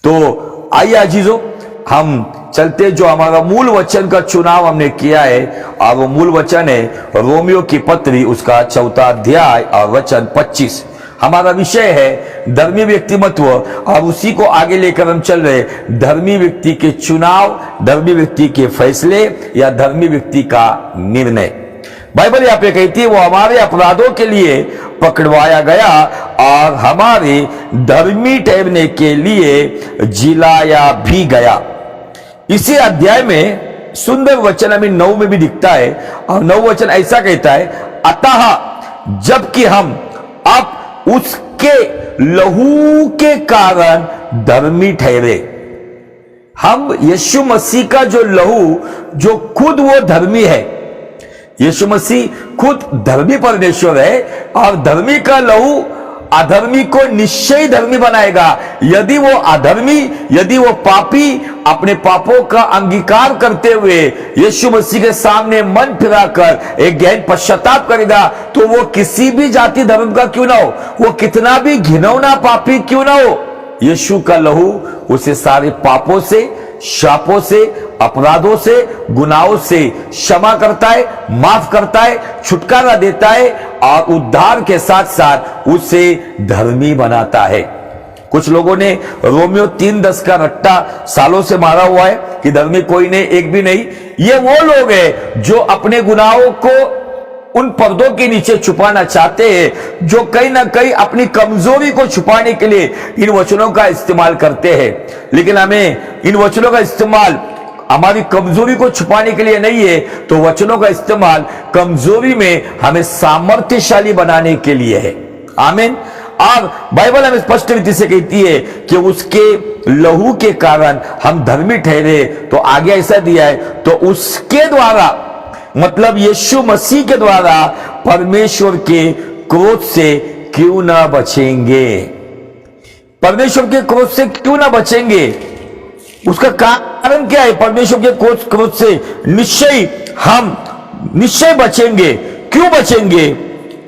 तो आइए अजीजों, हम चलते, जो हमारा मूल वचन का चुनाव हमने किया है, और वो मूल वचन है रोमियो की पत्री, उसका 4 अध्याय और वचन 25। हमारा विषय है धर्मी व्यक्तिमत्व, और उसी को आगे लेकर हम चल रहे, धर्मी व्यक्ति के चुनाव, धर्मी व्यक्ति के फैसले, या धर्मी व्यक्ति का निर्णय। बाइबल यहाँ पे कहती है वो हमारे अपराधों के लिए पकड़वाया गया और हमारे धर्मी ठहरने के लिए जिलाया भी गया। इसी अध्याय में सुंदर वचन हमें 9 में भी दिखता है, और 9 वचन ऐसा कहता है, अतः जबकि हम अब उसके लहू के कारण धर्मी ठहरे। हम यीशु मसीह का जो लहू, जो खुद वो धर्मी है, यीशु मसीह खुद धर्मी परमेश्वर है, और धर्मी का लहू अधर्मी को निश्चय धर्मी बनाएगा। यदि वो अधर्मी, यदि वो पापी अपने पापों का अंगीकार करते हुए यीशु मसीह के सामने मन फिराकर एक गहन पश्चाताप करेगा, तो वो किसी भी जाति धर्म का क्यों ना हो, वो कितना भी घिनौना पापी क्यों ना हो, यीशु का लहू उसे सारे पापों से, शापों से, अपराधों से, गुनाहों से क्षमा करता है, माफ करता है, छुटकारा देता है, और उद्धार के साथ साथ उसे धर्मी बनाता है। कुछ लोगों ने रोमियो 3:10 का रट्टा सालों से मारा हुआ है कि धर्मी कोई नहीं, एक भी नहीं। ये वो लोग हैं जो अपने गुनाहों को उन पर्दों के नीचे छुपाना चाहते हैं, जो कहीं ना कहीं अपनी कमजोरी को छुपाने के लिए इन वचनों का इस्तेमाल करते हैं। लेकिन हमें इन वचनों का इस्तेमाल हमारी कमजोरी को छुपाने के लिए नहीं है, तो वचनों का इस्तेमाल कमजोरी में हमें सामर्थ्यशाली बनाने के लिए है। आमीन। और बाइबल हमें स्पष्ट रीति से कहती है कि उसके लहू के कारण हम धर्मी ठहरे। तो आगे ऐसा दिया है, तो उसके द्वारा, मतलब यीशु मसीह के द्वारा परमेश्वर के क्रोध से क्यों ना बचेंगे। परमेश्वर के क्रोध से क्यों ना बचेंगे, उसका कारण क्या है? परमेश्वर के क्रोध से हम निश्चय बचेंगे। क्यों बचेंगे?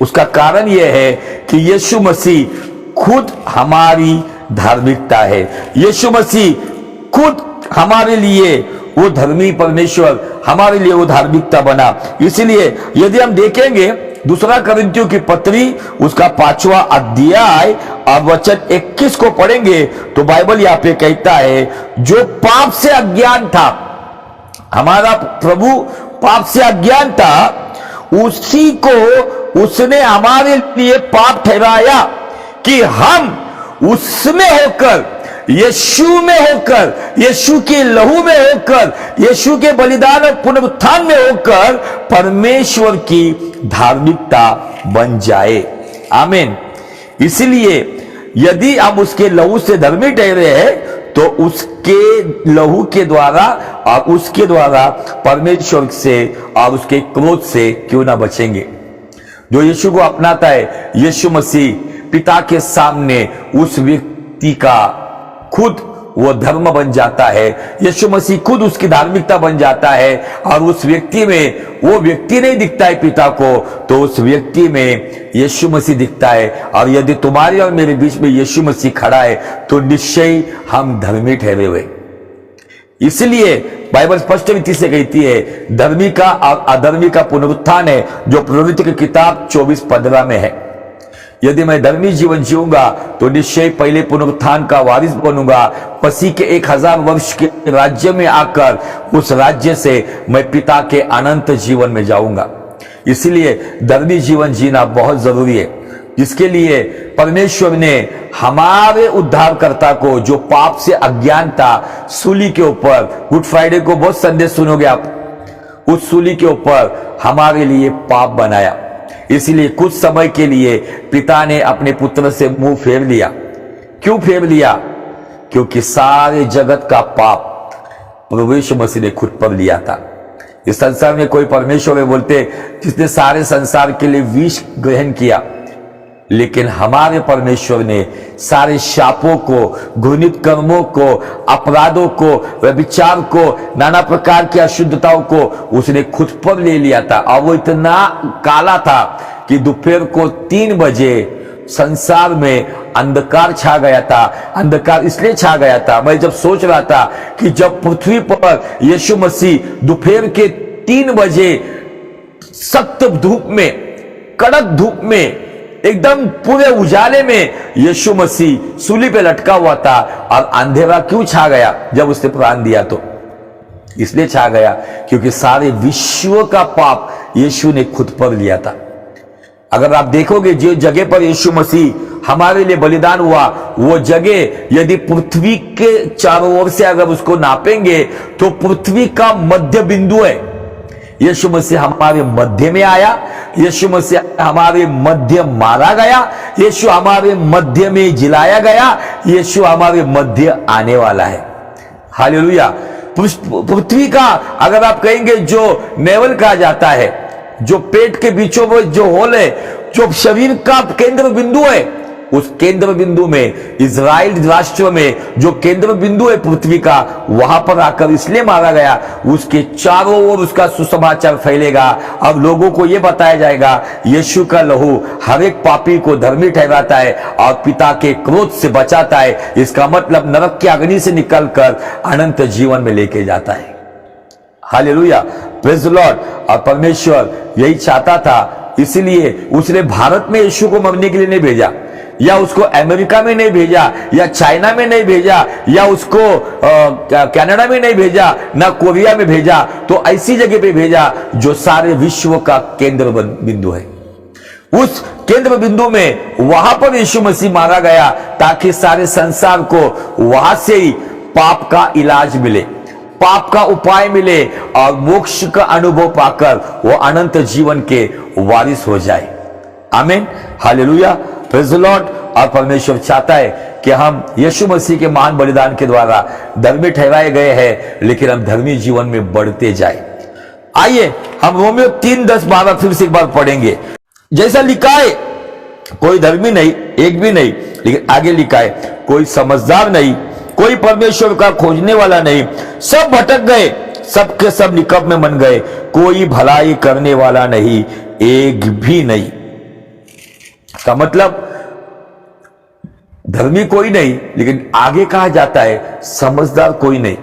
उसका कारण यह है कि यीशु मसीह खुद हमारी धार्मिकता है। यीशु मसीह खुद हमारे लिए वो धर्मी परमेश्वर, हमारे लिए वो धार्मिकता बना। इसलिए यदि हम देखेंगे 2 कोरिन्थियों की पत्री, उसका 5वां अध्याय और वचन 21 को पढ़ेंगे, तो बाइबल यहाँ पे कहता है, जो पाप से अज्ञान था, हमारा प्रभु पाप से अज्ञान था, उसी को उसने हमारे लिए पाप ठहराया कि हम उसमें होकर, यीशु में होकर, यीशु के लहू में होकर, यीशु के बलिदान और पुनरुत्थान में होकर परमेश्वर की धार्मिकता बन जाए। आमीन। इसलिए यदि हम उसके लहू से धर्मी ठहरे हैं, तो उसके लहू के द्वारा और उसके द्वारा परमेश्वर से और उसके क्रोध से क्यों ना बचेंगे। जो यीशु को अपनाता है, यीशु मसीह पिता के सामने उस व्यक्ति का खुद वो धर्म बन जाता है। यीशु मसीह खुद उसकी धार्मिकता बन जाता है, और उस व्यक्ति में वो व्यक्ति नहीं दिखता है पिता को, तो उस व्यक्ति में यीशु मसीह दिखता है। और यदि तुम्हारे और मेरे बीच में यीशु मसीह खड़ा है, तो निश्चय हम धर्मी ठहरे हुए। इसलिए बाइबल स्पष्ट रीति से कहती है, धर्मी का और अधर्मी का पुनरुत्थान है, जो प्रवृत्ति की किताब 24:15 में है। यदि मैं धर्मी जीवन जीऊंगा, तो निश्चय पहले पुनरुत्थान का वारिस बनूंगा। मसीह के 1000 वर्ष के राज्य में आकर उस राज्य से मैं पिता के अनंत जीवन में जाऊंगा। इसलिए धर्मी जीवन जीना बहुत जरूरी है, जिसके लिए परमेश्वर ने हमारे उद्धारकर्ता को, जो पाप से अज्ञान था, सूली के ऊपर, गुड फ्राइडे को बहुत संदेश सुनोगे आप, उस सूली के ऊपर हमारे लिए पाप बनाया। इसलिए कुछ समय के लिए पिता ने अपने पुत्र से मुंह फेर लिया। क्यों फेर लिया? क्योंकि सारे जगत का पाप प्रभु यीशु मसीह ने खुद पर लिया था। इस संसार में कोई परमेश्वर है बोलते जिसने सारे संसार के लिए विष ग्रहण किया, लेकिन हमारे परमेश्वर ने सारे शापों को, घृणित कर्मों को, अपराधों को, व्यभिचार को, नाना प्रकार की अशुद्धताओं को उसने खुद पर ले लिया था। और वो इतना काला था कि दोपहर को 3 बजे संसार में अंधकार छा गया था। अंधकार इसलिए छा गया था, मैं जब सोच रहा था कि जब पृथ्वी पर यीशु मसीह दोपहर के 3 बजे सख्त धूप में, कड़क धूप में, एकदम पूरे उजाले में यीशु मसीह सूली पे लटका हुआ था, और अंधेरा क्यों छा गया जब उसने प्राण दिया? तो इसलिए छा गया क्योंकि सारे विश्व का पाप यीशु ने खुद पर लिया था। अगर आप देखोगे जो जगह पर यीशु मसीह हमारे लिए बलिदान हुआ, वो जगह यदि पृथ्वी के चारों ओर से अगर उसको नापेंगे तो पृथ्वी का मध्य बिंदु है। यीशु मसीह हमारे मध्य में आया, यीशु मसीह हमारे मध्य मारा गया, यीशु हमारे मध्य में जिलाया गया, यीशु हमारे मध्य आने वाला है। हालेलुया। पृथ्वी का अगर आप कहेंगे जो नेवल कहा जाता है, जो पेट के बीचों में जो होल है, जो शरीर का केंद्र बिंदु है, उस केंद्र बिंदु में इजराइल राष्ट्र में जो केंद्र बिंदु है पृथ्वी का, वहां पर आकर इसलिए मारा गया, उसके चारों ओर उसका सुसमाचार फैलेगा। अब लोगों को यह बताया जाएगा यीशु का लहू हर एक पापी को धर्मी ठहराता है और पिता के क्रोध से बचाता है। इसका मतलब नरक की अग्नि से निकलकर अनंत जीवन में लेके जाता है। Hallelujah, praise the Lord. और परमेश्वर यही चाहता था, इसलिए उसने भारत में यीशु को मरने के लिए नहीं भेजा, या उसको अमेरिका में नहीं भेजा, या चाइना में नहीं भेजा, या उसको कनाडा में नहीं भेजा, ना कोरिया में भेजा, तो ऐसी जगह पे भेजा जो सारे विश्व का केंद्र बिंदु है। उस केंद्र बिंदु में वहां पर यीशु मसीह मारा गया ताकि सारे संसार को वहां से ही पाप का इलाज मिले, पाप का उपाय मिले, और मोक्ष का अनुभव पाकर वो अनंत जीवन के वारिस हो जाए। आमीन, हालेलुया, प्रेज द लॉर्ड। और परमेश्वर चाहता है कि हम यीशु मसीह के महान बलिदान के द्वारा धर्मी ठहराए गए हैं, लेकिन हम धर्मी जीवन में बढ़ते जाए। आइए हम रोमियो 3:10-12 फिर से एक बार पढ़ेंगे। जैसा लिखा है, कोई धर्मी नहीं, एक भी नहीं, लेकिन आगे लिखा है, कोई समझदार नहीं, कोई परमेश्वर का खोजने वाला नहीं, सब भटक गए, सबके सब निकब में बन गए, कोई भलाई करने वाला नहीं, एक भी नहीं। का मतलब धर्मी कोई नहीं, लेकिन आगे कहा जाता है समझदार कोई नहीं,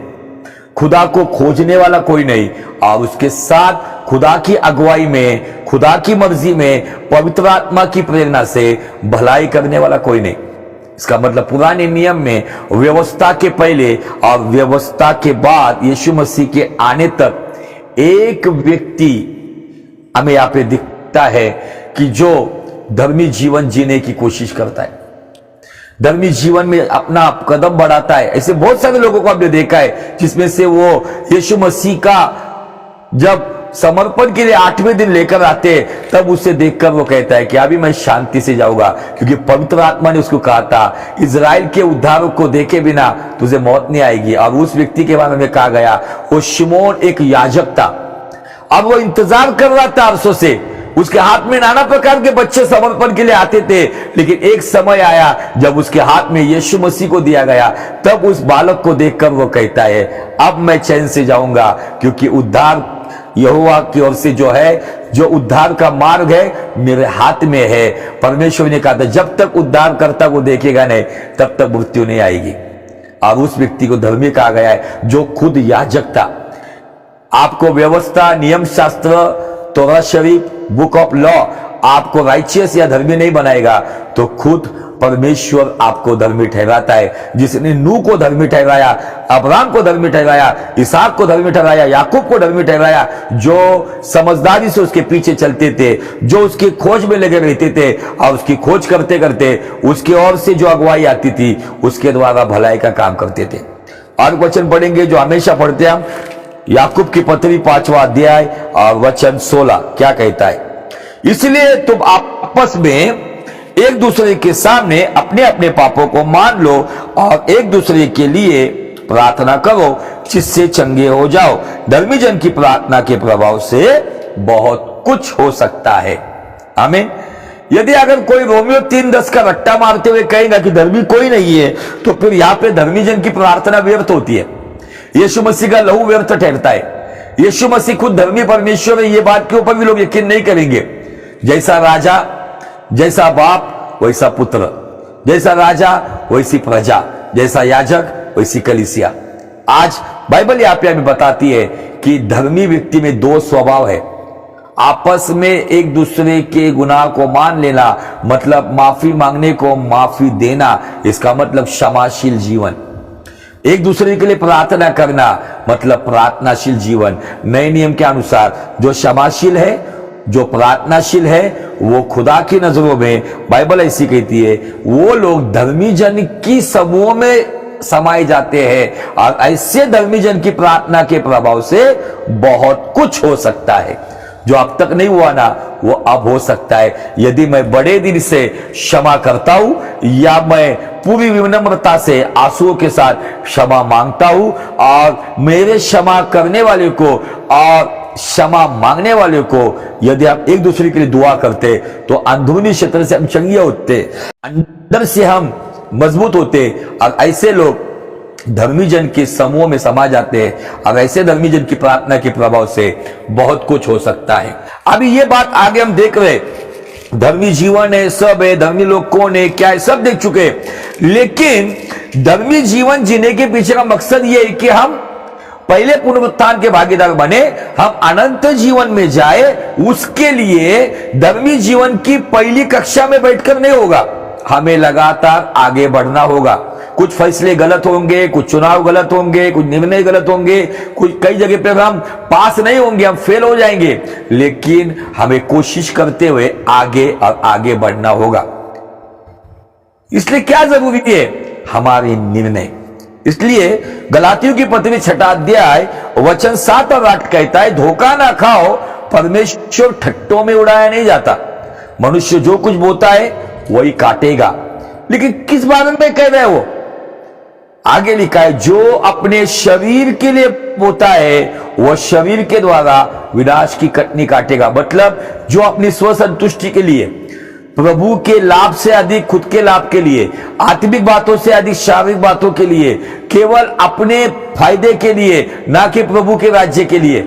खुदा को खोजने वाला कोई नहीं, और उसके साथ खुदा की अगुवाई में, खुदा की मर्जी में, पवित्र आत्मा की प्रेरणा से भलाई करने वाला कोई नहीं। इसका मतलब पुराने नियम में व्यवस्था के पहले और व्यवस्था के बाद यीशु मसीह के आने तक एक व्यक्ति हमें यहां पे दिखता है कि जो धर्मी जीवन जीने की कोशिश करता है, धर्मी जीवन में अपना कदम बढ़ाता है। ऐसे बहुत सारे लोगों को आपने देखा है जिसमें से वो यीशु मसीह का जब समर्पण के लिए 8वें दिन लेकर आते हैं, तब उसे देखकर वो कहता है कि अभी मैं शांति से जाऊंगा, क्योंकि पवित्र आत्मा ने उसको कहा था इजराइल के उद्धारक को देखे बिना तुझे मौत नहीं आएगी। और उस व्यक्ति के बारे में कहा गया, वो शिमोन एक याजक था। अब वो इंतजार कर रहा था अरसों से, उसके हाथ में नाना प्रकार के बच्चे समर्पण के लिए आते थे, लेकिन एक समय आया जब उसके हाथ में यीशु मसीह को दिया गया, तब उस बालक को देखकर वो कहता है अब मैं चैन से जाऊंगा, क्योंकि उद्धार यहोवा की ओर से जो है, जो उद्धार का मार्ग है मेरे हाथ में है। परमेश्वर ने कहा था जब तक उद्धार करता को देखेगा नहीं, तब तक मृत्यु नहीं आएगी। और उस व्यक्ति को धर्मी कहा गया है जो खुद याजक था। आपको व्यवस्था, नियम शास्त्र, तोरा शरीफ, बुक ऑफ लॉ आपको राइचियस या धर्मी नहीं बनाएगा, तो खुद परमेश्वर आपको धर्मी ठहराता है। जिसने नूह को धर्मी ठहराया, अब्राहम को धर्मी ठहराया, इसहाक को धर्मी ठहराया, याकूब को धर्मी ठहराया, जो समझदारी से उसके पीछे चलते थे, जो उसकी खोज में लगे रहते थे, और उसकी खोज करते करते उसकी ओर से जो अगुवाई आती थी उसके द्वारा भलाई का काम करते थे। और वचन पढ़ेंगे जो हमेशा पढ़ते हैं हम, याकूब की पत्री 5वां अध्याय और वचन 16 क्या कहता है, इसलिए तुम आपस में एक दूसरे के सामने अपने अपने पापों को मान लो और एक दूसरे के लिए प्रार्थना करो जिससे चंगे हो जाओ। धर्मी जन की प्रार्थना के प्रभाव से बहुत कुछ हो सकता है। आमीन। यदि अगर कोई रोमियो 3:10 का रट्टा मारते हुए कहेगा कि धर्मी कोई नहीं है, तो फिर यहां पे धर्मी जन की प्रार्थना व्यर्थ होती है, यीशु मसीह का लहू व्यर्थ ठहरता है। यीशु मसीह खुद धर्मी परमेश्वर है, ये बात के ऊपर भी लोग यकीन नहीं करेंगे। जैसा राजा, जैसा बाप, वैसा पुत्र, जैसा राजा वैसी प्रजा, जैसा याजक वैसी कलीसिया। आज बाइबल यहाँ पे हमें बताती है कि धर्मी व्यक्ति में दो स्वभाव है। आपस में एक दूसरे के गुनाह को मान लेना, मतलब माफी मांगने को माफी देना, इसका मतलब क्षमाशील जीवन। एक दूसरे के लिए प्रार्थना करना, मतलब प्रार्थनाशील जीवन। नए नियम के अनुसार जो क्षमाशील है, जो प्रार्थनाशील है, वो खुदा की नजरों में, बाइबल ऐसी कहती है, वो लोग धर्मी जन की समूह में समाये जाते हैं। और ऐसे धर्मी जन की प्रार्थना के प्रभाव से बहुत कुछ हो सकता है। जो अब तक नहीं हुआ ना, वो अब हो सकता है यदि मैं बड़े दिल से क्षमा करता हूं, या मैं पूरी विनम्रता से आंसुओं के साथ क्षमा मांगता हूं, और मेरे क्षमा करने वाले को और क्षमा मांगने वाले को यदि आप एक दूसरे के लिए दुआ करते, तो अंदरूनी क्षेत्र से हम चंगे होते, अंदर से हम मजबूत होते। और ऐसे लोग धर्मी जन के समूह में समा जाते हैं, और ऐसे धर्मी जन की प्रार्थना के प्रभाव से बहुत कुछ हो सकता है। अभी ये बात आगे हम देख रहे, धर्मी जीवन है, सब है, धर्मी लोग कौन है, क्या है, सब देख चुके। लेकिन धर्मी जीवन जीने के पीछे का मकसद ये है कि हम पहले पुनरुत्थान के भागीदार बने, हम अनंत जीवन में जाए। उसके लिए धर्मी जीवन की पहली कक्षा में बैठकर नहीं होगा, हमें लगातार आगे बढ़ना होगा। कुछ फैसले गलत होंगे, कुछ चुनाव गलत होंगे, कुछ निर्णय गलत होंगे, कुछ कई जगह पे हम पास नहीं होंगे, हम फेल हो जाएंगे, लेकिन हमें कोशिश करते हुए आगे और आगे बढ़ना होगा। इसलिए क्या जरूरी है? हमारे निर्णय। इसलिए गलातियों की पत्री 6 अध्याय वचन 7 और 8 कहता है, धोखा ना खाओ, परमेश्वर ठट्टों में उड़ाया नहीं जाता। मनुष्य जो कुछ बोता है वही काटेगा। लेकिन किस बारे में कह रहे हैं वो? आगे लिखा है, जो अपने शरीर के लिए बोता है वह शरीर के द्वारा विनाश की कटनी काटेगा। मतलब जो अपनी स्वसंतुष्टि के लिए, प्रभु के लाभ से अधिक खुद के लाभ के लिए, आत्मिक बातों से अधिक शारीरिक बातों के लिए, केवल अपने फायदे के लिए, ना कि प्रभु के राज्य के लिए,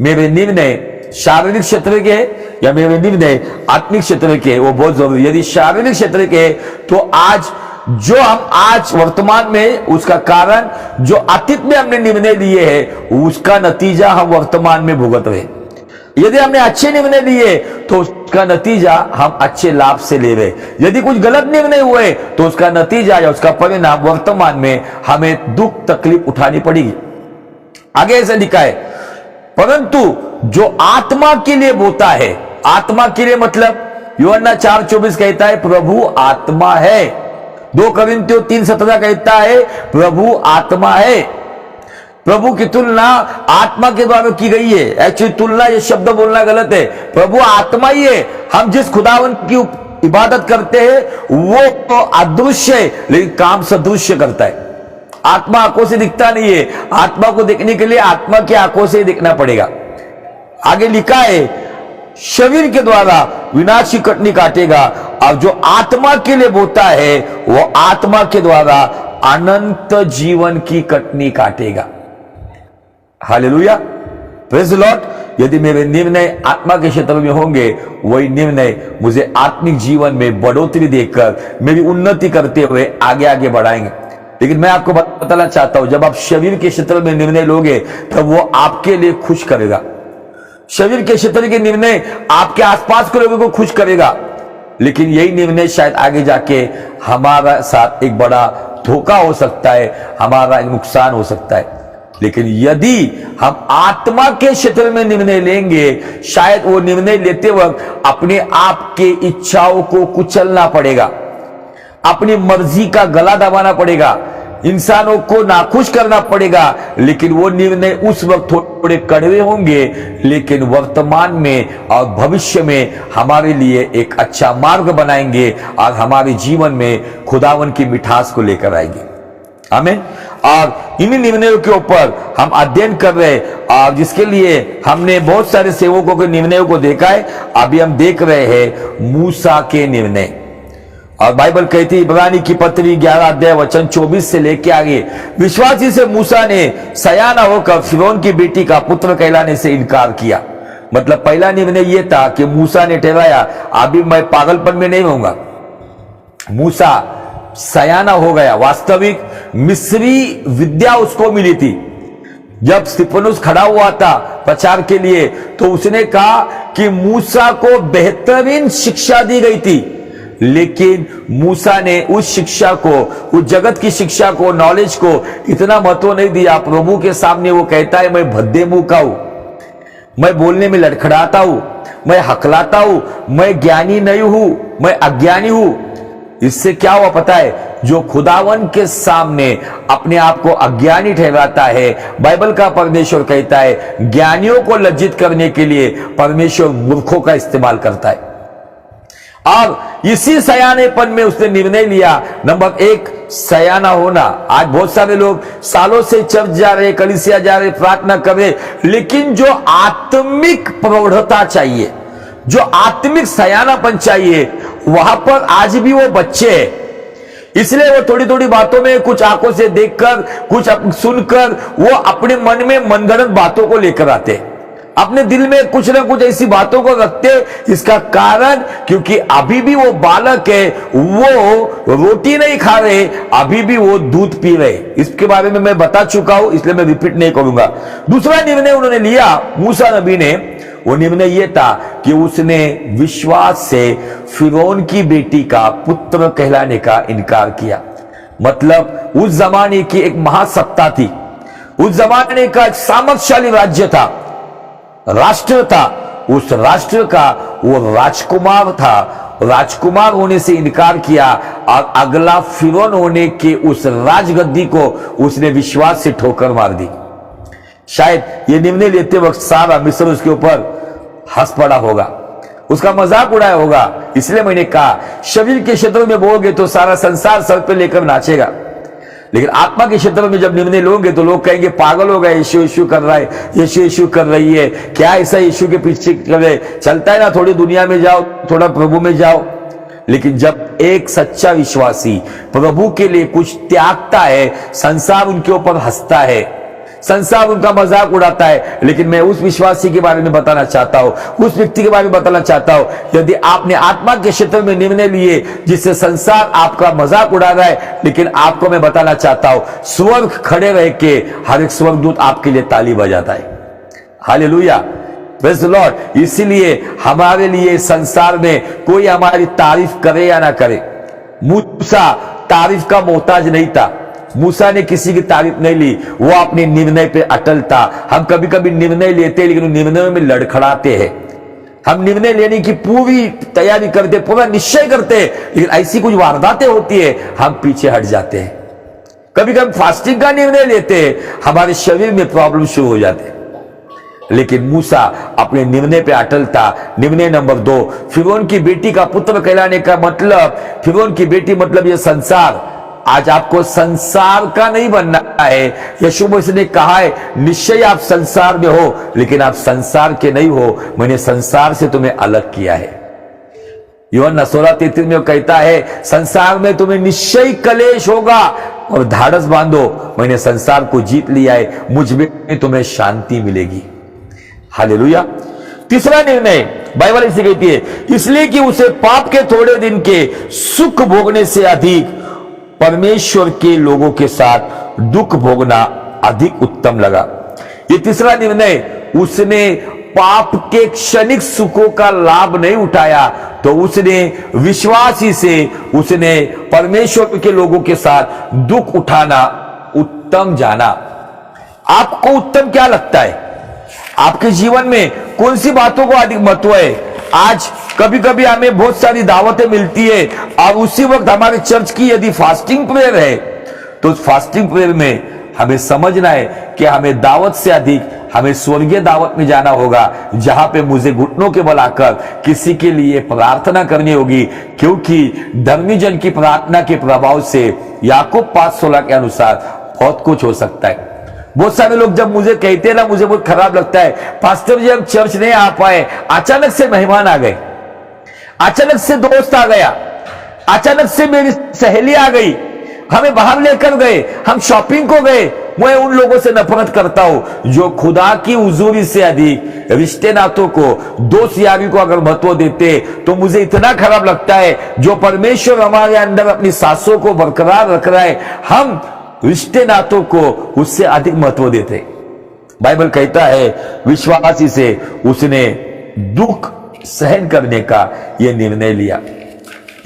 मेरे निर्णय शारीरिक क्षेत्र के या मेरे निर्णय आत्मिक क्षेत्र के, वो बहुत जरूरी है। यदि शारीरिक क्षेत्र के, तो आज जो हम आज वर्तमान में, उसका कारण जो अतीत में हमने निर्णय लिए हैं, उसका नतीजा हम वर्तमान में भुगत रहे। यदि हमने अच्छे निर्णय लिए तो उसका नतीजा हम अच्छे लाभ से ले रहे। यदि कुछ गलत निर्णय हुए तो उसका नतीजा या उसका परिणाम वर्तमान में हमें दुख तकलीफ उठानी पड़ेगी। आगे ऐसे लिखा है, परंतु जो आत्मा के लिए बोता है, आत्मा के लिए मतलब यूहन्ना 4:24 कहता है, प्रभु आत्मा है। 2 कोरिन्थियों 3:17 कहता है, प्रभु आत्मा है। प्रभु की तुलना आत्मा के द्वारा की गई है। एक्चुअली तुलना, ये शब्द बोलना गलत है। प्रभु आत्मा ही है। हम जिस खुदावन की इबादत करते हैं वो तो अदृश्य है, लेकिन काम सदृश्य करता है। आत्मा आंखों से दिखता नहीं है, आत्मा को देखने के लिए आत्मा की आंखों से दिखना पड़ेगा। आगे लिखा है, शरीर के द्वारा विनाश की कटनी काटेगा, और जो आत्मा के लिए बोता है वो आत्मा के द्वारा अनंत जीवन की कटनी काटेगा। Hallelujah, praise the Lord. यदि मेरे निर्णय आत्मा के क्षेत्र में होंगे, वही निर्णय मुझे आत्मिक जीवन में बढ़ोतरी देकर मेरी उन्नति करते हुए आगे आगे बढ़ाएंगे। लेकिन मैं आपको बताना चाहता हूं, जब आप शरीर के क्षेत्र में निर्णय लोगे तब वो आपके लिए खुश करेगा। शरीर के क्षेत्र के निर्णय आपके आसपास के लोगों को खुश करेगा, लेकिन यही निर्णय शायद आगे जाके हमारा साथ एक बड़ा धोखा हो सकता है, हमारा एक नुकसान हो सकता है। लेकिन यदि हम आत्मा के क्षेत्र में निर्णय लेंगे, शायद वो निर्णय लेते वक्त अपने आप के इच्छाओं को कुचलना पड़ेगा, अपनी मर्जी का गला दबाना पड़ेगा, इंसानों को नाखुश करना पड़ेगा। लेकिन वो निर्णय उस वक्त थोड़े कड़वे होंगे, लेकिन वर्तमान में और भविष्य में हमारे लिए एक अच्छा मार्ग बनाएंगे और हमारे जीवन में खुदावन की मिठास को लेकर आएंगे। आमीन। और इन्हीं निर्णयों के ऊपर हम अध्ययन कर रहे हैं, और जिसके लिए हमने बहुत सारे सेवकों के निर्णयों को देखा है। अभी हम देख रहे हैं मूसा के निर्णय। और बाइबल कहती है, इब्रानी की पत्री 11 अध्याय वचन 24 से लेके आगे, विश्वासी से मूसा ने सयाना होकर फिरौन की बेटी का पुत्र कहलाने से इनकार किया। मतलब पहला निर्णय यह था कि मूसा ने ठहराया, अभी मैं पागलपन में नहीं रहूंगा, मूसा सयाना हो गया। वास्तविक मिस्री विद्या उसको मिली थी। जब स्तिफनुस खड़ा हुआ था प्रचार के लिए, तो उसने कहा कि मूसा को बेहतरीन शिक्षा दी गई थी, लेकिन मूसा ने उस शिक्षा को, उस जगत की शिक्षा को, नॉलेज को इतना महत्व नहीं दिया। प्रभु के सामने वो कहता है, मैं भद्दे मुंह का हूं, मैं बोलने में लड़खड़ाता हूं, मैं हकलाता हूं, मैं ज्ञानी नहीं हूं, मैं अज्ञानी हूं। इससे क्या हुआ पता है? जो खुदावन के सामने अपने आप को अज्ञानी ठहराता है, बाइबल का परमेश्वर कहता है ज्ञानियों को लज्जित करने के लिए परमेश्वर मूर्खों का इस्तेमाल करता है। और इसी सयानेपन में उसने निर्णय लिया, नंबर 1 सयाना होना। आज बहुत सारे लोग सालों से चर्च जा रहे, कलीसिया जा रहे, प्रार्थना कर रहे, लेकिन जो आत्मिक प्रौढ़ता चाहिए, जो आत्मिक सयानापन चाहिए, वहां पर आज भी वो बच्चे हैं। इसलिए वो थोड़ी थोड़ी बातों में, कुछ आंखों से देखकर, कुछ सुनकर, वो अपने मन में मनगढ़ंत बातों को लेकर आते, अपने दिल में कुछ ना कुछ ऐसी बातों को रखते। इसका कारण क्योंकि अभी भी वो बालक है, वो रोटी नहीं खा रहे, अभी भी वो दूध पी रहे। इसके बारे में मैं बता चुका हूं, इसलिए मैं रिपीट नहीं करूंगा। दूसरा निर्णय उन्होंने लिया, मूसा नबी ने, वो निर्णय यह था कि उसने विश्वास से फिरौन की बेटी का पुत्र कहलाने का इनकार किया। मतलब उस जमाने की एक महासत्ता थी, उस जमाने का एक सामर्थ्यशाली राज्य था, राष्ट्र था, उस राष्ट्र का वो राजकुमार था। राजकुमार होने से इनकार किया और अगला फिरौन होने के उस राजगद्दी को उसने विश्वास से ठोकर मार दी। शायद ये निर्णय लेते वक्त सारा मिस्र उसके ऊपर हंस पड़ा होगा, उसका मजाक उड़ाया होगा। इसलिए मैंने कहा, शरीर के क्षेत्र में बोलोगे तो सारा संसार सर पे लेकर नाचेगा, लेकिन आत्मा के क्षेत्र में जब निर्णय लोगे तो लोग कहेंगे पागल हो गए, यीशु यीशु कर रहा है, यीशु यीशु कर रही है, क्या ऐसा यीशु के पीछे करे, चलता है ना, थोड़ी दुनिया में जाओ, थोड़ा प्रभु में जाओ। लेकिन जब एक सच्चा विश्वासी प्रभु के लिए कुछ त्यागता है, संसार उनके ऊपर हंसता है, संसार उनका मजाक उड़ाता है। लेकिन मैं उस विश्वासी के बारे में बताना चाहता हूं, उस व्यक्ति के बारे में बताना चाहता हूं, यदि आपने आत्मा के क्षेत्र में निर्णय लिए जिससे संसार आपका मजाक उड़ा रहा है, लेकिन आपको मैं बताना चाहता हूं, स्वर्ग खड़े रह के हर एक स्वर्गदूत आपके लिए ताली बजाता है। Hallelujah, praise the Lord. इसीलिए हमारे लिए संसार में कोई हमारी तारीफ करे या ना करे, मूसा तारीफ का मोहताज नहीं था, मूसा ने किसी की तारीफ नहीं ली, वो अपने निर्णय पे अटल था। हम कभी कभी निर्णय लेते लेकिन निर्णयों में लड़खड़ाते हैं। हम निर्णय लेने की पूरी तैयारी करते, पूरा निश्चय करते, लेकिन ऐसी कुछ वारदातें होती है, हम पीछे हट जाते हैं। कभी कभी फास्टिंग का निर्णय लेते हैं, हमारे शरीर में प्रॉब्लम शुरू हो जाते हैं। लेकिन मूसा अपने निर्णय पे अटल था। निर्णय नंबर 2, फिरौन की बेटी का पुत्र कहलाने का मतलब, फिरौन की बेटी मतलब ये संसार। आज आपको संसार का नहीं बनना है। यीशु मसीह ने कहा है, निश्चय आप संसार में हो, लेकिन आप संसार के नहीं हो, मैंने संसार से तुम्हें अलग किया है। यूहन्ना 16:33 में कहता है, संसार में तुम्हें निश्चय क्लेश होगा और धाड़स बांधो, मैंने संसार को जीत लिया है, मुझ में तुम्हें शांति मिलेगी। हालेलुया। तीसरा निर्णय बाइबल इसे कहती है, इसलिए कि उसे पाप के थोड़े दिन के सुख भोगने से अधिक परमेश्वर के लोगों के साथ दुख भोगना अधिक उत्तम लगा। ये तीसरा निर्णय, उसने पाप के क्षणिक सुखों का लाभ नहीं उठाया, तो उसने विश्वासी से उसने परमेश्वर के लोगों के साथ दुख उठाना उत्तम जाना। आपको उत्तम क्या लगता है? आपके जीवन में कौन सी बातों को अधिक महत्व है? आज कभी कभी हमें बहुत सारी दावतें मिलती है और उसी वक्त हमारे चर्च की यदि फास्टिंग प्रेयर है, तो उस फास्टिंग प्रेयर में हमें समझना है कि हमें दावत से अधिक हमें स्वर्गीय दावत में जाना होगा, जहां पे मुझे घुटनों के बल आकर किसी के लिए प्रार्थना करनी होगी, क्योंकि धर्मी जन की प्रार्थना के प्रभाव से याकूब 5:16 के अनुसार बहुत कुछ हो सकता है। बहुत सारे लोग जब मुझे कहते हैं ना, मुझे बहुत खराब लगता है, पास्टर जी हम चर्च नहीं आ पाए, अचानक से मेहमान आ गए, अचानक से दोस्त आ गया, अचानक से मेरी सहेली आ गई, हमें बाहर लेकर गए, हम शॉपिंग को गए, मैं उन लोगों से नफरत करता हूं जो खुदा की हुजूरी से अधिक रिश्ते नातों को, दोस्त यारी को अगर महत्व देते, तो मुझे इतना खराब लगता है जो परमेश्वर हमारे अंदर अपनी सांसों को बरकरार रख रहा है, हम रिश्ते नातों को उससे अधिक महत्व देते। बाइबल कहता है विश्वासी से उसने दुख सहन करने का यह निर्णय लिया।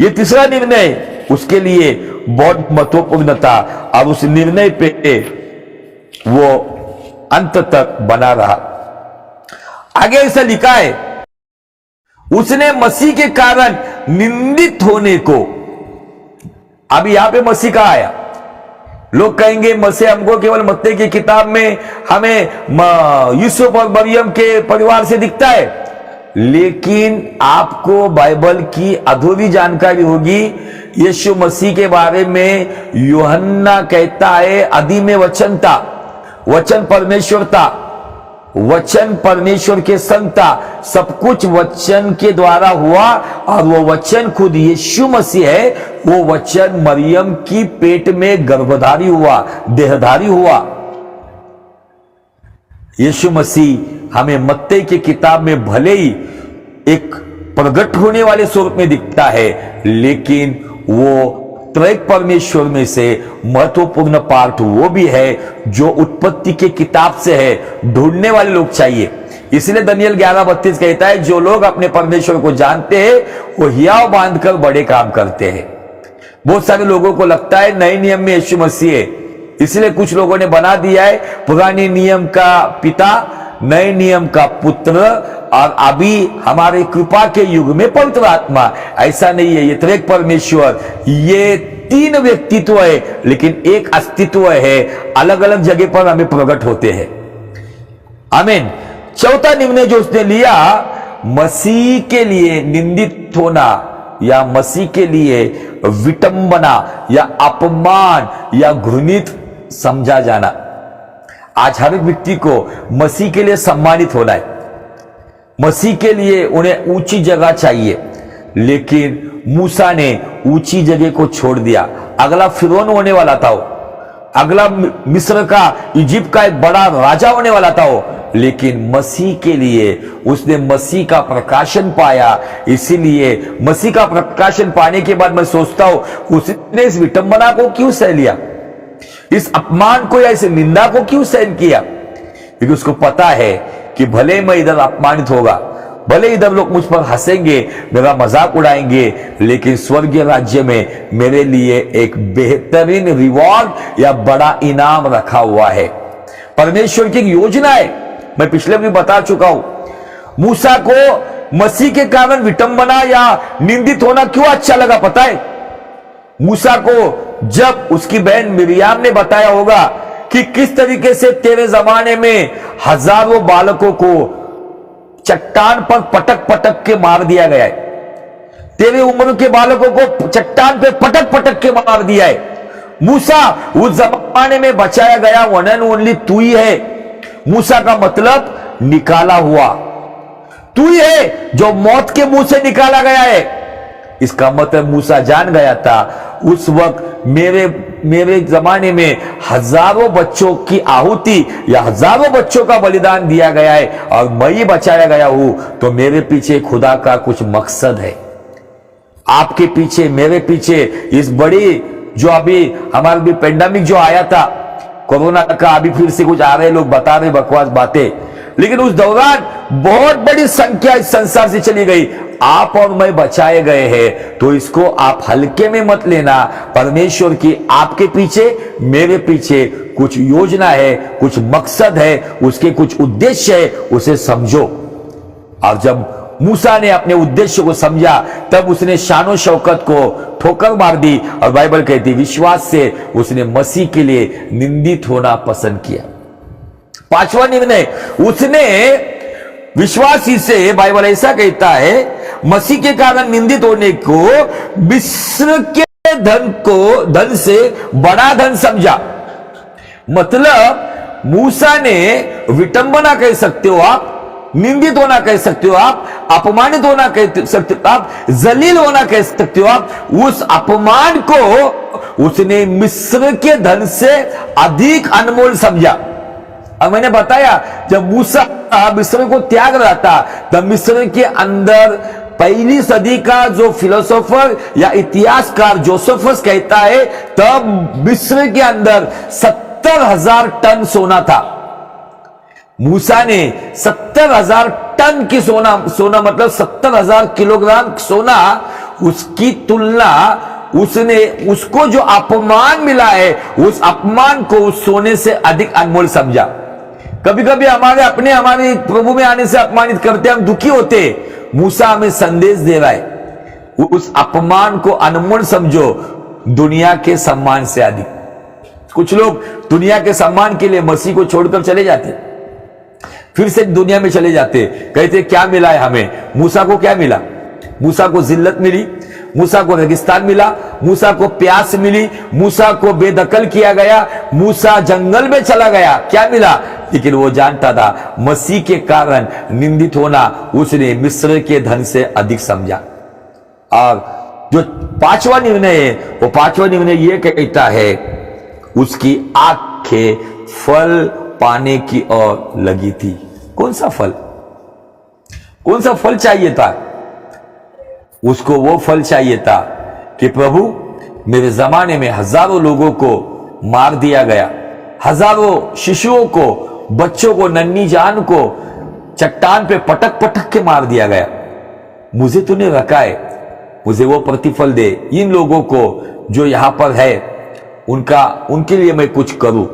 यह तीसरा निर्णय उसके लिए बहुत महत्वपूर्ण था और उस निर्णय पे वो अंत तक बना रहा। आगे ऐसा लिखा है, उसने मसीह के कारण निंदित होने को। अभी यहां पे मसीह कहा आया? लोग कहेंगे मसीह हमको केवल मत्ती की किताब में हमें यूसुफ और मरियम के परिवार से दिखता है, लेकिन आपको बाइबल की अधूरी जानकारी होगी। यीशु मसीह के बारे में यूहन्ना कहता है आदि में वचन था, वचन परमेश्वर था, वचन परमेश्वर के संग था, सब कुछ वचन के द्वारा हुआ और वो वचन खुद यीशु मसीह है। वो वचन मरियम की पेट में गर्भधारी हुआ, देहधारी हुआ। यीशु मसीह हमें मत्ती की किताब में भले ही एक प्रकट होने वाले स्वरूप में दिखता है, लेकिन वो त्रैक परमेश्वर में से महत्वपूर्ण पार्ट वो भी है जो उत्पत्ति के किताब से है। ढूंढने वाले लोग चाहिए। इसलिए दानियेल 11:32 कहता है जो लोग अपने परमेश्वर को जानते हैं वो हियाव बांधकर बड़े काम करते हैं। बहुत सारे लोगों को लगता है नए नियम में यीशु मसीह है, इसलिए कुछ लोगों ने बना दिया है पुराने नियम का पिता, नए नियम का पुत्र और अभी हमारे कृपा के युग में पवित्र आत्मा। ऐसा नहीं है। ये त्रिएक परमेश्वर, ये तीन व्यक्तित्व है लेकिन एक अस्तित्व है, अलग अलग जगह पर हमें प्रकट होते हैं। आमीन। चौथा निर्णय जो उसने लिया, मसीह के लिए निंदित होना या मसीह के लिए विटंबना या अपमान या घृणित समझा जाना। आज हर एक व्यक्ति को मसीह के लिए सम्मानित होना है, मसीह के लिए उन्हें ऊंची जगह चाहिए, लेकिन मूसा ने ऊंची जगह को छोड़ दिया। अगला फिरौन होने वाला था वो, अगला मिस्र का, इजिप्ट का एक बड़ा राजा होने वाला था वो, लेकिन मसीह के लिए उसने मसीह का प्रकाशन पाया। इसीलिए मसीह का प्रकाशन पाने के बाद मैं सोचता हूं उसने इस विटंबना को क्यों सह लिया, इस अपमान को या इस निंदा को क्यों सहन किया? क्योंकि उसको पता है कि भले मैं इधर अपमानित होगा, भले इधर लोग मुझ पर हंसेंगे, मेरा मजाक उड़ाएंगे, लेकिन स्वर्गीय राज्य में मेरे लिए एक बेहतरीन रिवॉर्ड या बड़ा इनाम रखा हुआ है। परमेश्वर की एक योजना है। मैं पिछले भी बता चुका हूं। मूसा को मसीह के कारण विटंबना या निंदित होना क्यों अच्छा लगा पता है? मूसा को जब उसकी बहन मिरियाम ने बताया होगा कि किस तरीके से तेरे जमाने में हजारों बालकों को चट्टान पर पटक पटक के मार दिया गया है, तेरे उम्र के बालकों को चट्टान पे पटक पटक के मार दिया है। मूसा उस जमाने में बचाया गया वन एंड ओनली तू ही है। मूसा का मतलब निकाला हुआ, तू ही है जो मौत के मुंह से निकाला गया है। इसका मतलब मूसा जान गया था उस वक्त मेरे जमाने में हजारों बच्चों की आहुति या हजारों बच्चों का बलिदान दिया गया है और मैं ही बचाया गया हूं, तो मेरे पीछे खुदा का कुछ मकसद है। आपके पीछे, मेरे पीछे इस बड़ी जो अभी हमारे भी पेंडेमिक जो आया था कोरोना का, अभी फिर से कुछ आ रहे लोग बता रहे बकवास बातें, लेकिन उस दौरान बहुत बड़ी संख्या इस संसार से चली गई। आप और मैं बचाए गए हैं, तो इसको आप हल्के में मत लेना। परमेश्वर की आपके पीछे, मेरे पीछे कुछ योजना है, कुछ मकसद है, उसके कुछ उद्देश्य है, उसे समझो। और जब मूसा ने अपने उद्देश्य को समझा तब उसने शानो शौकत को ठोकर मार दी और बाइबल कहती विश्वास से उसने मसीह के लिए निंदित होना पसंद किया। पांचवा निर्णय, उसने विश्वासी से, बाइबल ऐसा कहता है, मसीह के कारण निंदित होने को मिस्र के धन से बड़ा धन समझा। मतलब मूसा ने विटंबना कह सकते हो आप, निंदित होना कह सकते हो आप, अपमानित होना कह सकते हो आप, जलील होना कह सकते हो आप। उस अपमान को उसने मिस्र के धन से अधिक अनमोल समझा। अब मैंने बताया जब मूसा मिस्र को त्याग रहा था तब मिस्र के अंदर पहली सदी का जो फिलोसोफर या इतिहासकार जोसेफस कहता है तब मिस्र के अंदर 70,000 टन सोना था। मूसा ने 70,000 टन की सोना मतलब 70,000 किलोग्राम सोना, उसकी तुलना उसको जो अपमान मिला है उस अपमान को उस सोने से अधिक अनमोल समझा। कभी कभी हमारे प्रभु में आने से अपमानित करते, हम दुखी होते। मूसा हमें संदेश दे रहा है उस अपमान को अनमोल समझो दुनिया के सम्मान से अधिक। कुछ लोग दुनिया के सम्मान के लिए मसीह को छोड़कर चले जाते, फिर से दुनिया में चले जाते, कहते क्या मिला है हमें। मूसा को क्या मिला? मूसा को जिल्लत मिली, मूसा को रेगिस्तान मिला, मूसा को प्यास मिली, मूसा को बेदखल किया गया, मूसा जंगल में चला गया, क्या मिला? लेकिन वो जानता था मसीह के कारण निंदित होना उसने मिस्र के धन से अधिक समझा। और जो पांचवा निर्णय है वो पांचवा निर्णय ये कहता है उसकी आंखें फल पाने की ओर लगी थी। कौन सा फल? कौन सा फल चाहिए था उसको? वो फल चाहिए था कि प्रभु मेरे जमाने में हजारों लोगों को मार दिया गया, हजारों शिशुओं को, बच्चों को, नन्ही जान को चट्टान पे पटक पटक के मार दिया गया। मुझे तूने रखा है, मुझे वो प्रतिफल दे। इन लोगों को जो यहां पर है उनके लिए मैं कुछ करूं।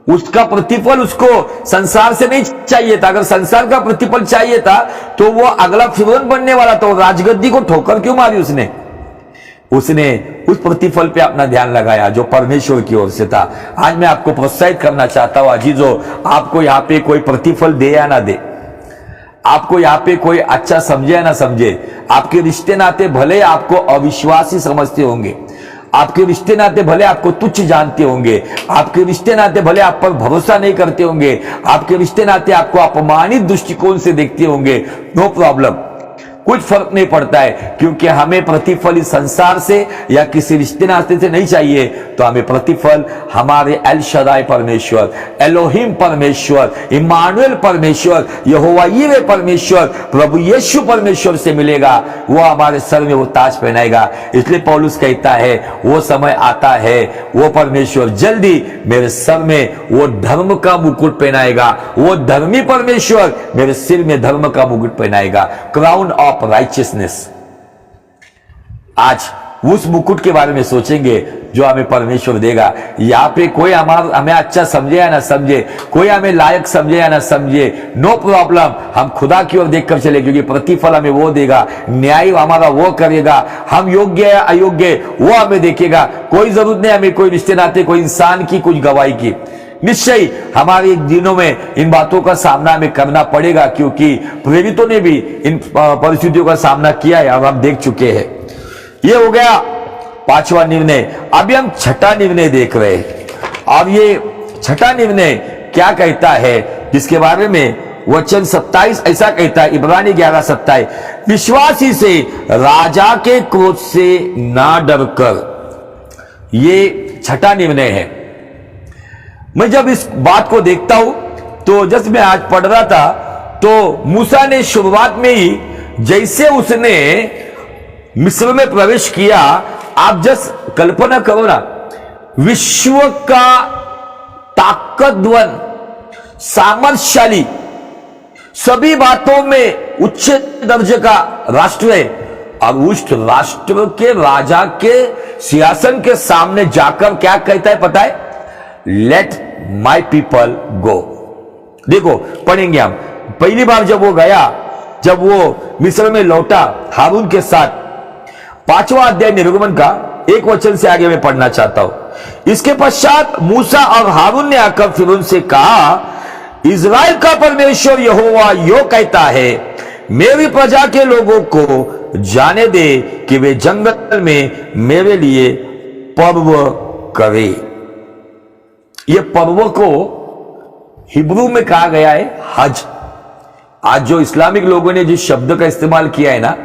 उसका प्रतिफल उसको संसार से नहीं चाहिए था। अगर संसार का प्रतिफल चाहिए था तो वो अगला फिरौन बनने वाला था। राजगद्दी को ठोकर क्यों मारी उसने उस प्रतिफल पे अपना ध्यान लगाया जो परमेश्वर की ओर से था। आज मैं आपको प्रोत्साहित करना चाहता हूं अजीजों, आपको यहां पे कोई प्रतिफल दे या ना दे, आपको यहां पे कोई अच्छा समझे या ना समझे, आपके रिश्ते नाते भले आपको अविश्वासी समझते होंगे, आपके रिश्ते नाते भले आपको तुच्छ जानते होंगे, आपके रिश्ते नाते भले आप पर भरोसा नहीं करते होंगे, आपके रिश्ते नाते आपको अपमानित दृष्टिकोण से देखते होंगे, नो प्रॉब्लम, कुछ फर्क नहीं पड़ता है। क्योंकि हमें प्रतिफल इस संसार से या किसी रिश्ते नाते से नहीं चाहिए, तो हमें प्रतिफल हमारे एल शदाई परमेश्वर, एलोहिम परमेश्वर, इमानुएल परमेश्वर, यहोवा यीरे परमेश्वर, प्रभु यीशु परमेश्वर से मिलेगा। वो हमारे सर में वो ताज पहनाएगा। इसलिए पौलुस कहता है वो समय आता है, वो परमेश्वर जल्दी मेरे सर में वो धर्म का मुकुट पहनाएगा, वो धर्मी परमेश्वर मेरे सिर में धर्म का मुकुट पहनाएगा, क्राउन ऑफ राइचियसनेस। आज उस मुकुट के बारे में सोचेंगे जो हमें परमेश्वर देगा। यहां पे कोई हमें अच्छा समझे या ना समझे, कोई हमें लायक समझे या ना समझे, नो प्रॉब्लम, हम खुदा की ओर देखकर चले, क्योंकि प्रतिफल हमें वो देगा, न्याय हमारा वो करेगा। हम योग्य या अयोग्य वो हमें देखेगा। कोई जरूरत नहीं हमें कोई रिश्ते नाते, कोई इंसान की कुछ गवाही की। निश्चय हमारे दिनों में इन बातों का सामना हमें करना पड़ेगा, क्योंकि प्रेरितों ने भी इन परिस्थितियों का सामना किया है और हम देख चुके हैं। ये हो गया पांचवा निर्णय। अभी हम छठा निर्णय देख रहे हैं, और ये छठा निर्णय क्या कहता है, जिसके बारे में वचन 27 ऐसा कहता है, इब्रानी 11:27, विश्वासी से राजा के क्रोध से ना डरकर। ये छठा निर्णय है। मैं जब इस बात को देखता हूं तो जैसे मैं आज पढ़ रहा था तो मूसा ने शुरुआत में ही जैसे उसने मिस्र में प्रवेश किया, आप जस्ट कल्पना करो ना, विश्व का ताकतवर, सामर्थ्यशाली, सभी बातों में उच्च दर्जे का राष्ट्र है, और उस राष्ट्र के राजा के सिंहासन के सामने जाकर क्या कहता है पता है? Let my people go. देखो पढ़ेंगे हम। पहली बार जब वो गया, जब वो मिस्र में लौटा हारून के साथ, 5वां अध्याय निर्गमन का 1 वचन से आगे मैं पढ़ना चाहता हूं। इसके पश्चात मूसा और हारून ने आकर फिरौन से कहा, इज़राइल का परमेश्वर यहोवा यो कहता है, मेरी प्रजा के लोगों को जाने दे कि वे जंगल में मेरे लिए पर्व करे। ये पर्व को हिब्रू में कहा गया है हज। आज जो इस्लामिक लोगों ने जिस शब्द का इस्तेमाल किया है ना,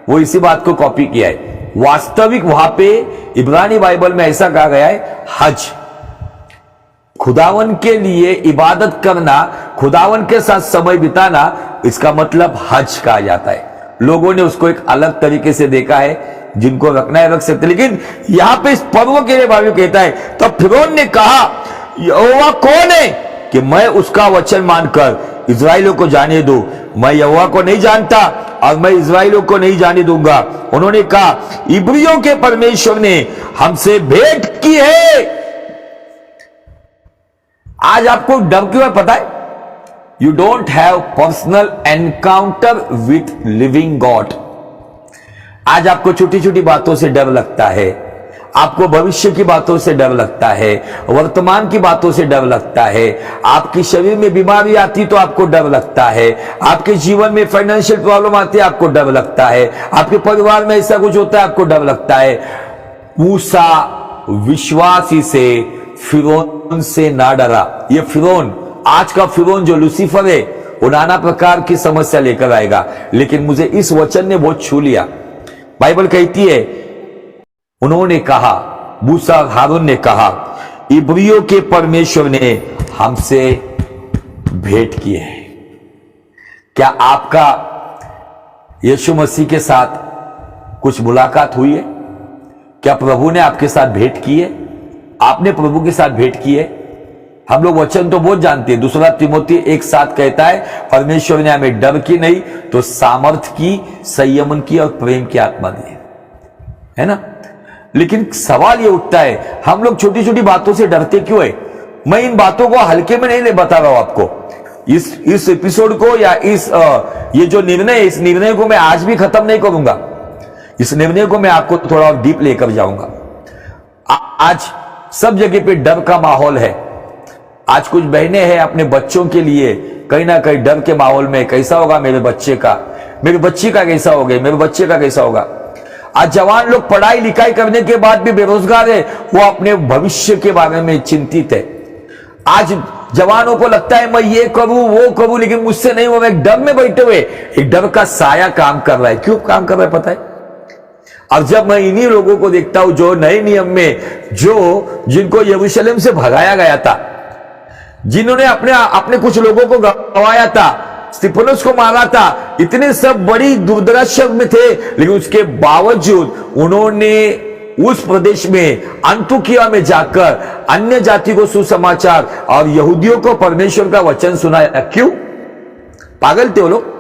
वो इसी बात को कॉपी किया है। वास्तविक वहां पे इब्रानी बाइबल में ऐसा कहा गया है, हज, खुदावन के लिए इबादत करना, खुदावन के साथ समय बिताना, इसका मतलब हज कहा जाता है। लोगों ने उसको एक अलग तरीके से देखा है, जिनको रखना है रख सकते, लेकिन यहां पे इस पर्व के लिए बाइबल कहता है, तो फिरौन ने कहा यहोवा कौन है कि मैं उसका वचन मानकर इजराइलियों को जाने दूं? मैं यहोवा को नहीं जानता और मैं इजराइलियों को नहीं जाने दूंगा। उन्होंने कहा इब्रियों के परमेश्वर ने हमसे भेंट की है। आज आपको डर क्यों है पता है? You don't have personal encounter with living God. आज आपको छोटी छोटी बातों से डर लगता है, आपको भविष्य की बातों से डर लगता है, वर्तमान की बातों से डर लगता है, आपके शरीर में बीमारी आती तो आपको डर लगता है, आपके जीवन में फाइनेंशियल प्रॉब्लम आती है आपको डर लगता है, आपके परिवार में ऐसा कुछ होता है आपको डर लगता है। मूसा विश्वासी से फिरौन से ना डरा। ये फिरौन, आज का फिरौन जो लूसीफर है, वो नाना प्रकार की समस्या लेकर आएगा, लेकिन मुझे इस वचन ने बहुत छू लिया। बाइबल कहती है, उन्होंने कहा, मूसा और हारून ने कहा इब्रियों के परमेश्वर ने हमसे भेंट की है। क्या आपका यीशु मसीह के साथ कुछ मुलाकात हुई है? क्या प्रभु ने आपके साथ भेंट की है? आपने प्रभु के साथ भेंट की है? हम लोग वचन तो बहुत जानते हैं। दूसरा तिमोथी 1:7 कहता है, परमेश्वर ने हमें डर की नहीं तो सामर्थ की, संयमन की और प्रेम की आत्मा दी है ना। लेकिन सवाल ये उठता है, हम लोग छोटी छोटी बातों से डरते क्यों है? मैं इन बातों को हल्के में नहीं बता रहा हूं आपको। इस एपिसोड को या ये जो निर्णय है, इस निर्णय को मैं आज भी खत्म नहीं करूंगा। इस निर्णय को मैं आपको थोड़ा और डीप लेकर जाऊंगा। आज सब जगह पे डर का माहौल है। आज कुछ बहनें हैं अपने बच्चों के लिए कहीं ना कहीं डर के माहौल में, कैसा होगा मेरे बच्चे का, मेरे बच्ची का कैसा होगा, मेरे बच्चे का कैसा होगा। आज जवान लोग पढ़ाई लिखाई करने के बाद भी बेरोजगार है, वो अपने भविष्य के बारे में चिंतित है। आज जवानों को लगता है मैं ये करूं वो करूं, लेकिन मुझसे नहीं होगा। एक डर में बैठे हुए, एक डर का साया काम कर रहा है। क्यों काम कर रहा है पता है? और जब मैं इन्हीं लोगों को देखता हूं जो नए नियम में, जिनको यरूशलेम से भगाया गया था, जिन्होंने अपने कुछ लोगों को गवाया था, स्तिफनुस को मारा था, इतने सब बड़ी दुर्दशा में थे, लेकिन उसके बावजूद उन्होंने उस प्रदेश में अंतुकिया में जाकर अन्य जाति को सुसमाचार और यहूदियों को परमेश्वर का वचन सुनाया। क्यों? पागल थे वो लोग।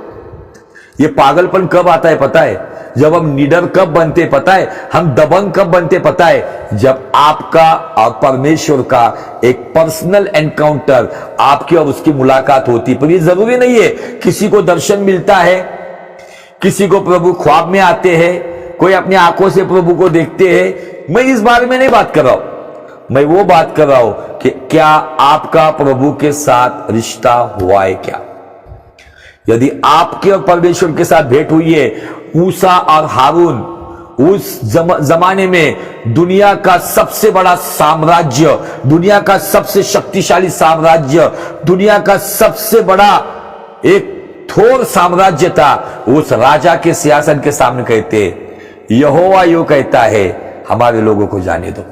ये पागलपन कब आता है पता है? जब हम निडर कब बनते पता है? हम दबंग कब बनते पता है? जब आपका और परमेश्वर का एक पर्सनल एनकाउंटर, आपकी और उसकी मुलाकात होती। पर ये जरूरी नहीं है किसी को दर्शन मिलता है, किसी को प्रभु ख्वाब में आते हैं, कोई अपनी आंखों से प्रभु को देखते हैं। मैं इस बारे में नहीं बात कर रहा हूं। मैं वो बात कर रहा हूं कि क्या आपका प्रभु के साथ रिश्ता हुआ है क्या? यदि आपके और परमेश्वर के साथ भेंट हुई है, मूसा और हारून उस जमाने में दुनिया का सबसे बड़ा साम्राज्य, दुनिया का सबसे शक्तिशाली साम्राज्य, दुनिया का सबसे बड़ा एक थोर साम्राज्य था, उस राजा के सिंहासन के सामने कहते यहोवा यो कहता है हमारे लोगों को जाने दो।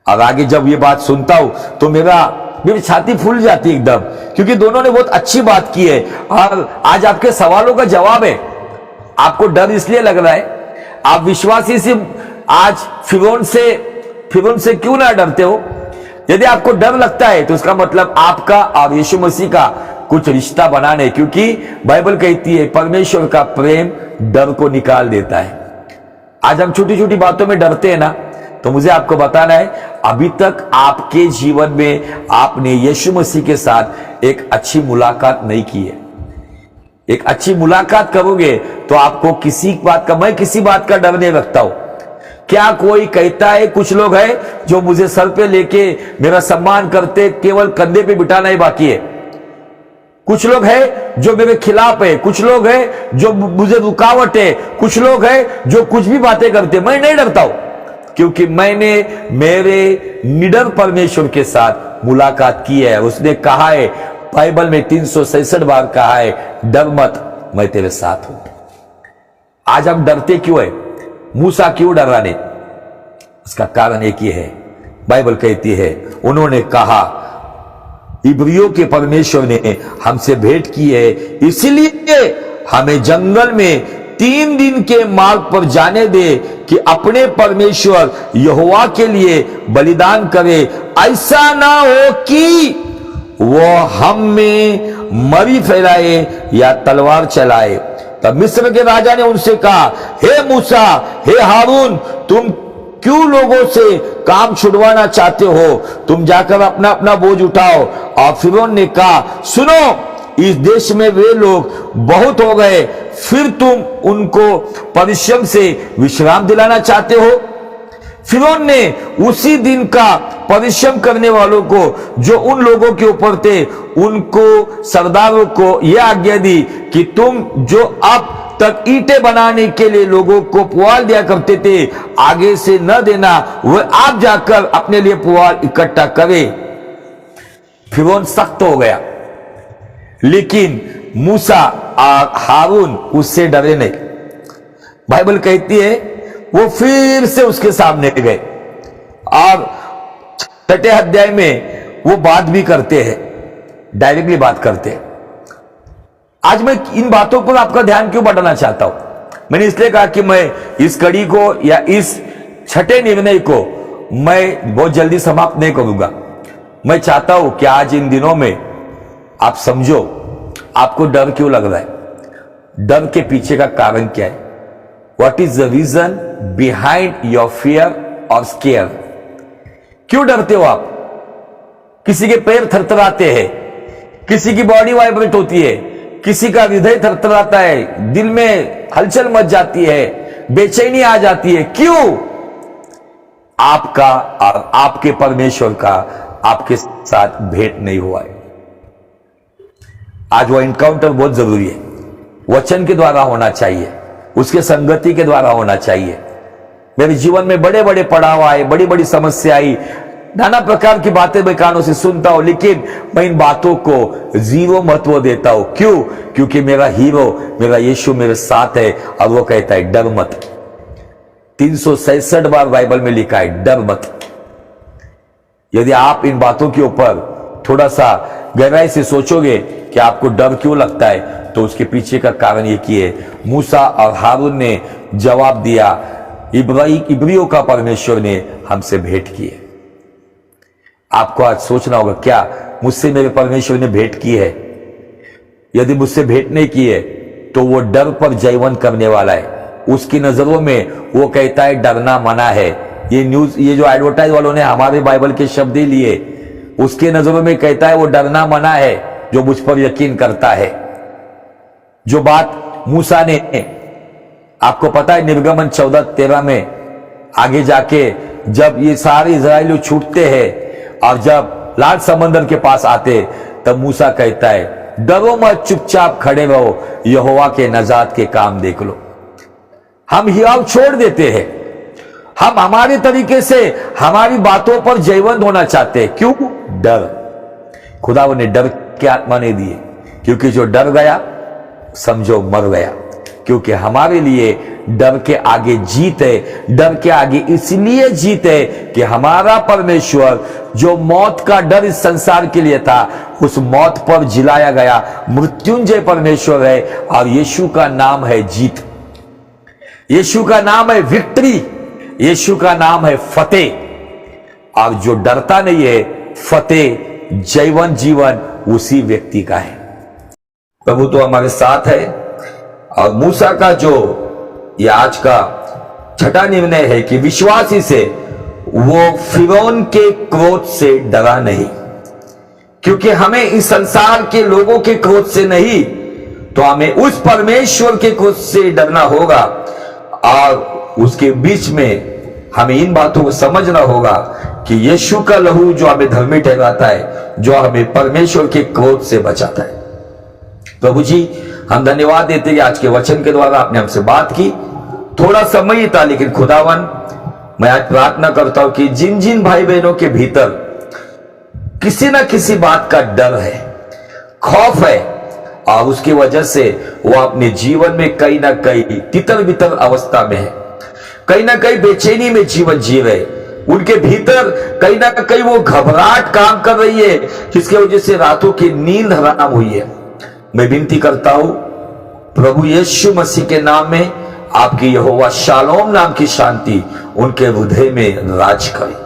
अब आगे जब ये बात सुनता हूं तो मेरी छाती फूल जाती एकदम, क्योंकि दोनों ने बहुत अच्छी बात की है। और आज आपके सवालों का जवाब है। आपको डर इसलिए लग रहा है, आप विश्वासी से आज फिरौन से क्यों ना डरते हो? यदि आपको डर लगता है तो उसका मतलब आपका और यीशु मसीह का कुछ रिश्ता बनाने, क्योंकि बाइबल कहती है परमेश्वर का प्रेम डर को निकाल देता है। आज हम छोटी छोटी बातों में डरते हैं ना, तो मुझे आपको बताना है, अभी तक आपके जीवन में आपने यीशु मसीह के साथ एक अच्छी मुलाकात नहीं की है। एक अच्छी मुलाकात करोगे तो आपको मैं किसी बात का डर नहीं रखता हूं। क्या कोई कहता है, कुछ लोग हैं जो मुझे सर पे लेके मेरा सम्मान करते, केवल कंधे पे बिठाना ही बाकी है। कुछ लोग हैं जो मेरे खिलाफ है, कुछ लोग हैं जो मुझे रुकावट है, कुछ लोग हैं जो कुछ भी बातें करते। मैं नहीं डरता हूं, क्योंकि मैंने मेरे निडर परमेश्वर के साथ मुलाकात की है। उसने कहा है बाइबल में 366 बार कहा है डर मत, मैं तेरे साथ हूं। आज हम डरते क्यों है? मूसा क्यों डरा नहीं? इसका कारण एक ही है, बाइबल कहती है उन्होंने कहा इब्रियों के परमेश्वर ने हमसे भेंट की है, इसलिए हमें जंगल में 3 दिन के मार्ग पर जाने दे कि अपने परमेश्वर यहोवा के लिए बलिदान करे, ऐसा ना हो कि वो हम में मरी फैलाए या तलवार चलाए। तब मिस्र के राजा ने उनसे कहा, हे मूसा, हे हारून, तुम क्यों लोगों से काम छुड़वाना चाहते हो? तुम जाकर अपना अपना बोझ उठाओ। और फिरौन ने कहा, सुनो, इस देश में वे लोग बहुत हो गए, फिर तुम उनको परिश्रम से विश्राम दिलाना चाहते हो? फिरौन ने उसी दिन का परिश्रम करने वालों को जो उन लोगों के ऊपर थे, उनको सरदारों को यह आज्ञा दी कि तुम जो अब तक ईंटें बनाने के लिए लोगों को पुआल दिया करते थे, आगे से न देना, वह आप जाकर अपने लिए पुआल इकट्ठा करे। फिरौन सख्त हो गया, लेकिन मूसा और हारून उससे डरे नहीं। बाइबल कहती है वो फिर से उसके सामने गए और 6 अध्याय में वो बात भी करते हैं, डायरेक्टली बात करते हैं। आज मैं इन बातों पर आपका ध्यान क्यों बढ़ाना चाहता हूं? मैंने इसलिए कहा कि मैं इस कड़ी को या इस 6ठे निर्णय को मैं बहुत जल्दी समाप्त नहीं करूंगा। मैं चाहता हूं कि आज इन दिनों में आप समझो आपको डर क्यों लग रहा है, डर के पीछे का कारण क्या है, what is the reason behind your fear और स्केयर। क्यों डरते हो आप? किसी के पैर थरथराते हैं, किसी की बॉडी वाइब्रेट होती है, किसी का हृदय थरथराता है, दिल में हलचल मच जाती है, बेचैनी आ जाती है। क्यों? आपका और आपके परमेश्वर का आपके साथ भेंट नहीं हुआ है। आज वो एनकाउंटर बहुत जरूरी है, वचन के द्वारा होना चाहिए, उसके संगति के द्वारा होना चाहिए। मेरे जीवन में बड़े बड़े पड़ाव आए, बड़ी बड़ी समस्या आई, नाना प्रकार की बातें मैं कानों से सुनता हूं, लेकिन मैं इन बातों को जीरो महत्व देता हूं। क्यों? क्योंकि मेरा हीरो, मेरा यीशु मेरे साथ है और वो कहता है डर मत। 366 बार बाइबल में लिखा है डर मत। यदि आप इन बातों के ऊपर थोड़ा सा गहराई से सोचोगे कि आपको डर क्यों लगता है, तो उसके पीछे का कारण ये कि है मूसा और हारून ने जवाब दिया, इब्रियों का परमेश्वर ने हमसे भेंट की है। आपको आज सोचना होगा, क्या मुझसे मेरे परमेश्वर ने भेंट की है? यदि मुझसे भेंट नहीं की है तो वो डर पर जयवन करने वाला है। उसकी नजरों में वो कहता है डरना मना है। ये न्यूज, ये जो एडवर्टाइज वालों ने हमारे बाइबल के शब्द ही लिए, उसके नजरों में कहता है वो डरना मना है जो मुझ पर यकीन करता है। जो बात मूसा ने, आपको पता है निर्गमन 14:13 में आगे जाके जब ये सारे इजराइली छूटते हैं और जब लाल समंदर के पास आते, तब मूसा कहता है डरो मत, चुपचाप खड़े रहो, यहोवा के नजात के काम देख लो। हम हियाव छोड़ देते हैं, हम हमारे तरीके से हमारी बातों पर जयवंत होना चाहते हैं। क्यों? डर। खुदा ने डर की आत्मा नहीं दी है, क्योंकि जो डर गया समझो मर गया। क्योंकि हमारे लिए डर के आगे जीत है। डर के आगे इसलिए जीत है कि हमारा परमेश्वर जो मौत का डर इस संसार के लिए था, उस मौत पर जिलाया गया मृत्युंजय परमेश्वर है, और यीशु का नाम है जीत, यीशु का नाम है विक्ट्री, यीशु का नाम है फतेह। और जो डरता नहीं है, फतेह जयवन जीवन उसी व्यक्ति का है। प्रभु तो हमारे साथ है। और मूसा का जो ये आज का 6ठा निर्णय है कि विश्वासी से वो फिरौन के क्रोध से डरा नहीं, क्योंकि हमें इस संसार के लोगों के क्रोध से नहीं, तो हमें उस परमेश्वर के क्रोध से डरना होगा। और उसके बीच में हमें इन बातों को समझना होगा कि यीशु का लहू जो हमें धर्मी ठहराता है, जो हमें परमेश्वर के क्रोध से बचाता है। प्रभु जी, हम धन्यवाद देते हैं कि आज के वचन के द्वारा आपने हमसे बात की। थोड़ा समय ही था, लेकिन खुदावन, मैं आज प्रार्थना करता हूं कि जिन जिन भाई बहनों के भीतर किसी ना किसी बात का डर है, खौफ है, और उसकी वजह से वो अपने जीवन में कहीं ना कहीं तितर बितर अवस्था में है, कहीं ना कहीं बेचैनी में जीवन जी रहे। उनके भीतर कहीं ना कहीं वो घबराहट काम कर रही है, जिसकी वजह से रातों की नींद हराम हुई है। मैं विनती करता हूं, प्रभु यीशु मसीह के नाम में आपकी यहोवा शालोम नाम की शांति उनके हृदय में राज करे।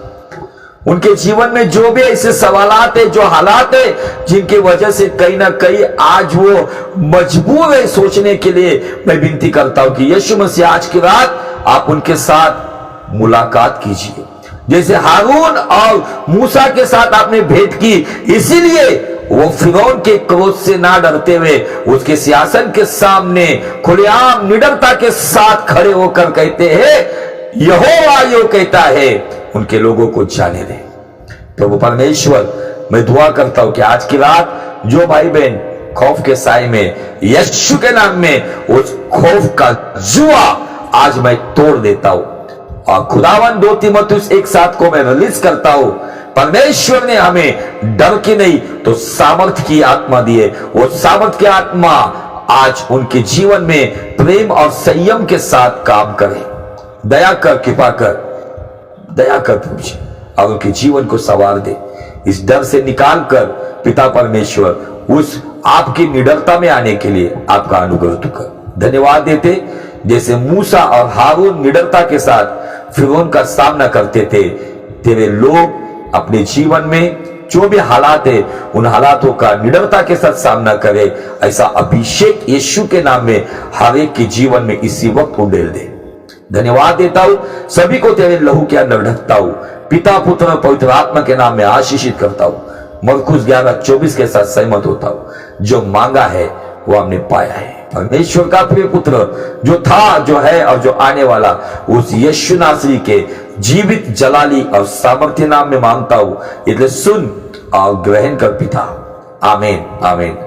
उनके जीवन में जो भी ऐसे सवालात है, जो हालात है, जिनकी वजह से कहीं ना कहीं आज वो मजबूर है सोचने के लिए, मैं विनती करता हूं कि यीशु मसीह आज की रात आप उनके साथ मुलाकात कीजिए। जैसे हारून और मूसा के साथ आपने भेंट की, इसीलिए वो फिरौन के क्रोध से ना डरते हुए उसके सिंहासन के सामने खुलेआम निडरता के साथ खड़े होकर कहते हैं, यहोवा यो कहता है, उनके लोगों को जाने दे। प्रभु परमेश्वर, मैं दुआ करता हूं कि आज की रात जो भाई बहन खौफ के साए में, यीशु के नाम में उस खौफ का जुआ आज मैं तोड़ देता हूं, और खुदावन 2 तीमुथियुस 1:7 को मैं रिलीज करता हूं। परमेश्वर ने हमें डर की नहीं तो सामर्थ्य की आत्मा दी है। वो सामर्थ्य की आत्मा आज उनके जीवन में प्रेम और संयम के साथ काम करे। दया कर, कृपा कर, दया कर प्रभु जी, और उनके जीवन को संवार दे। इस डर से निकाल कर पिता परमेश्वर उस आपकी निडरता में आने के लिए आपका अनुग्रह तू कर। धन्यवाद देते, जैसे मूसा और हारून निडरता के साथ फिरौन का सामना करते थे, तेरे लोग अपने जीवन में जो भी हालात है, उन हालातों का निडरता के साथ सामना करे। ऐसा अभिषेक यीशु के नाम में हर एक के जीवन में इसी वक्त उंडेल दे। धन्यवाद देता हूं, सभी को तेरे लहू के अंदर ढकता हूं, पिता पुत्र और पवित्र आत्मा के नाम में आशीषित करता हूं। मरकुस 11:24 के साथ सहमत होता हूं। जो मांगा है वो हमने पाया है। परमेश्वर का प्रिय पुत्र जो था, जो है और जो आने वाला, उस यीशु नासरी के जीवित जलाली और सामर्थ्य नाम में मांगता हूं, इसलिए सुन और ग्रहण कर पिता। आमीन, आमीन।